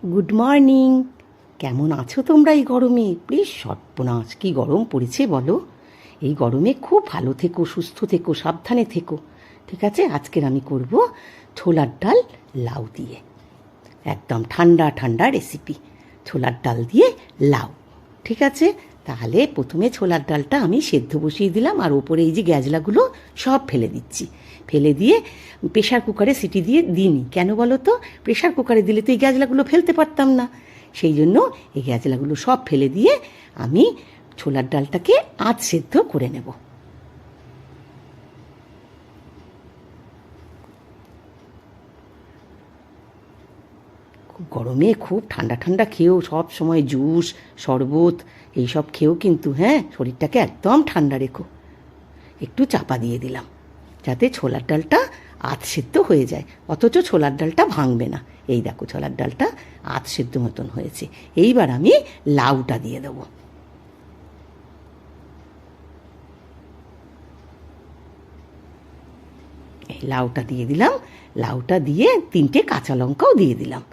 Good morning. কেমন আছো তোমরা এই গরমে? প্লিজ সর্বনাশ কী গরম পড়েছে বলো। এই গরমে খুব ভালো থেকো, সুস্থ থেকো, সাবধানে থেকো। ঠিক আছে, আজকের আমি করব ছোলার ডাল লাউ দিয়ে। একদম ঠান্ডা ঠান্ডা রেসিপি, ছোলার ডাল দিয়ে লাউ। ঠিক আছে, তাহলে প্রথমে ছোলার ডালটা আমি সেদ্ধ বসিয়ে দিলাম, আর ওপরে এই যে গ্যাজলাগুলো সব ফেলে দিচ্ছি। ফেলে দিয়ে প্রেশার কুকারে সিটি দিয়ে দিইনি। কেন বলো তো? প্রেশার কুকারে দিলে তো এই গ্যাজলাগুলো ফেলতে পারতাম না, সেই জন্য এই গ্যাজলাগুলো সব ফেলে দিয়ে আমি ছোলার ডালটাকে আধ সেদ্ধ করে নেব। গরমে খুব ঠান্ডা ঠান্ডা খেয়েও, সব সময় জুস শরবত এইসব খেয়েও কিন্তু শরীরটাকে একদম ঠান্ডা রেখো। একটু চাপা দিয়ে দিলাম যাতে ছোলার ডালটা আধ সেদ্ধ হয়ে যায়, অথচ ছোলার ডালটা ভাঙবে না। এই দেখো, ছোলার ডালটা আধ সেদ্ধ মতন হয়েছে। এইবার আমি লাউটা দিয়ে দেবো। এই লাউটা দিয়ে দিলাম। লাউটা দিয়ে 3টে কাঁচা লঙ্কাও দিয়ে দিলাম।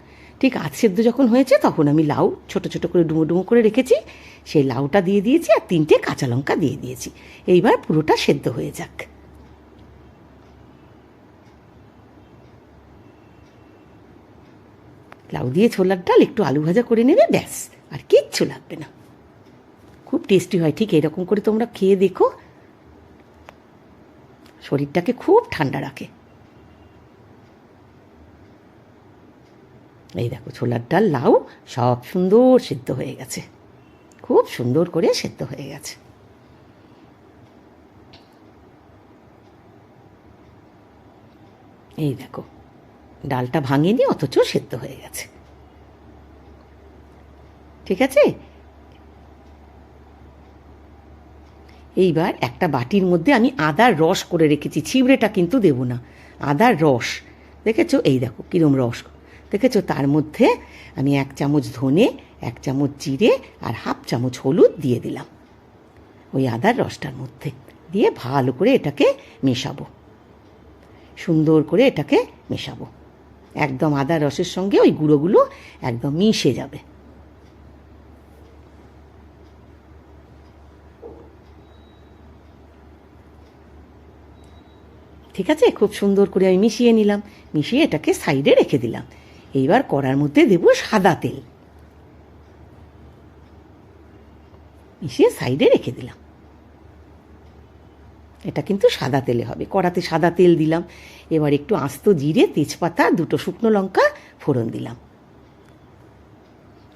ঠিক আধ সেদ্ধ যখন হয়েছে তখন আমি লাউ ছোট ছোট করে ডুমো ডুমো করে রেখেছি, সেই লাউটা দিয়ে দিয়েছি, আর 3টে কাঁচা লঙ্কা দিয়ে দিয়েছি। এইবার পুরোটা সেদ্ধ হয়ে যাক। লাউ দিয়ে ছোলার ডাল একটু আলু ভাজা করে নেবে, ব্যাস, আর কিচ্ছু লাগবে না। খুব টেস্টি হয়। ঠিক এরকম করে তোমরা খেয়ে দেখো, শরীরটাকে খুব ঠান্ডা রাখে। এই দেখো, ছোলার ডাল লাউ সব সুন্দর সেদ্ধ হয়ে গেছে, খুব সুন্দর করে সেদ্ধ হয়ে গেছে। এই দেখো, ডালটা ভাঙেনি, অথচ সেদ্ধ হয়ে গেছে। ঠিক আছে, এইবার একটা বাটির মধ্যে আমি আদার রস করে রেখেছি, ছিবড়েটা কিন্তু দেব না, আদার রস। দেখেছো? এই দেখো কিরম রস দেখেছো। তার মধ্যে আমি 1 চামচ ধনে, 1 চামচ জিরে আর হাফ চামচ হলুদ দিয়ে দিলাম ওই আদার রসটার মধ্যে। দিয়ে ভালো করে এটাকে মেশাবো, সুন্দর করে এটাকে মেশাবো। একদম আদার রসের সঙ্গে ওই গুঁড়োগুলো একদম মিশে যাবে। ঠিক আছে, খুব সুন্দর করে আমি মিশিয়ে নিলাম। মিশিয়ে এটাকে সাইডে রেখে দিলাম। এইবার কড়ার মধ্যে দেব সাদা তেল, মিশিয়ে সাইডে রেখে দিলাম। এটা কিন্তু সাদা তেলে হবে, কড়াতে সাদা তেল দিলাম। এবার একটু আস্ত জিরে, তেজপাতা, 2টো শুকনো লঙ্কা ফোড়ন দিলাম।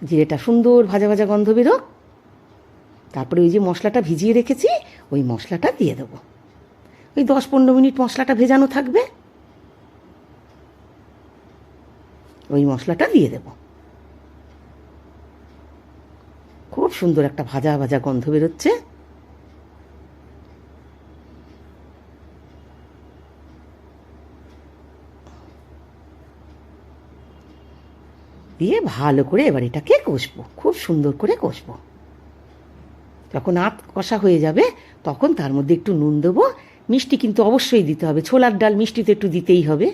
জিরেটা সুন্দর ভাজা ভাজা গন্ধ বেরোক। তারপরে ওই যে মশলাটা ভিজিয়ে রেখেছি, ওই মশলাটা দিয়ে দেবো। ওই 10-15 মিনিট মশলাটা ভেজানো থাকবে, ওই মশলাটা দিয়ে দেব। খুব সুন্দর একটা ভাজা ভাজা গন্ধ বেরোচ্ছে। দিয়ে ভালো করে এবার এটাকে কষবো, খুব সুন্দর করে কষবো। যখন আধ কষা হয়ে যাবে তখন তার মধ্যে একটু নুন দেবো। মিষ্টি কিন্তু অবশ্যই দিতে হবে, ছোলার ডাল মিষ্টি তো একটু দিতেই হবে।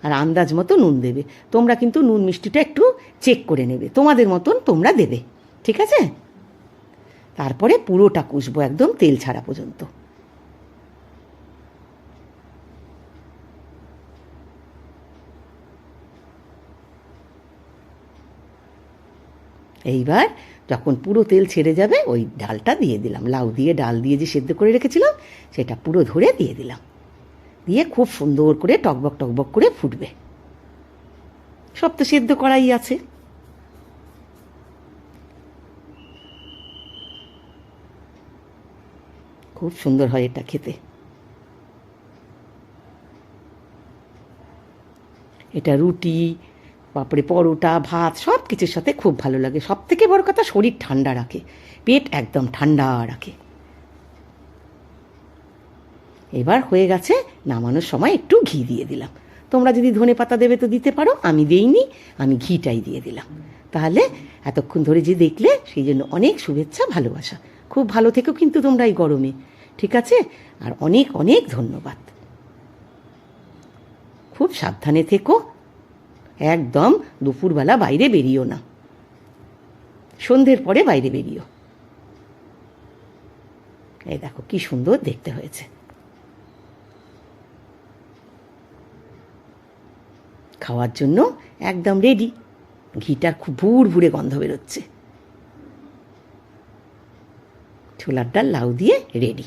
আর আন্দাজ মতো নুন দেবে। তোমরা কিন্তু নুন মিষ্টিটা একটু চেক করে নেবে, তোমাদের মতন তোমরা দেবে। ঠিক আছে, তারপরে পুরোটা কষবো একদম তেল ছাড়া পর্যন্ত। এইবার যখন পুরো তেল ছেড়ে যাবে, ওই ডালটা দিয়ে দিলাম। লাউ দিয়ে ডাল দিয়ে যে সেদ্ধ করে রেখেছিলাম সেটা পুরো ধরে দিয়ে দিলাম। দিয়ে খুব সুন্দর করে টকবক টকবক করে ফুটবে। সব তো সেদ্ধ করাই আছে। খুব সুন্দর হয় এটা খেতে। এটা রুটি, তারপরে পরোটা, ভাত সব কিছুর সাথে খুব ভালো লাগে। সব থেকে বড় কথা, শরীর ঠান্ডা রাখে, পেট একদম ঠান্ডা রাখে। এবার হয়ে গেছে, নামানোর সময় একটু ঘি দিয়ে দিলাম। তোমরা যদি ধনে পাতা দেবে তো দিতে পারো, আমি দেইনি, আমি ঘিটাই দিয়ে দিলাম। তাহলে এতক্ষণ ধরে যে দেখলে, সেই জন্য অনেক শুভেচ্ছা, ভালোবাসা। খুব ভালো থেকো কিন্তু তোমরা এই গরমে। ঠিক আছে, আর অনেক অনেক ধন্যবাদ। খুব সাবধানে থেকো, একদম দুপুরবেলা বাইরে বেরিও না, সন্ধ্যের পরে বাইরে বেরিও। এই দেখো কি সুন্দর দেখতে হয়েছে। খাওয়ার জন্য একদম রেডি। ঘিটার খুব ভুড়ভুড়ে গন্ধ বেরোচ্ছে। ছোলার ডাল লাউ দিয়ে রেডি।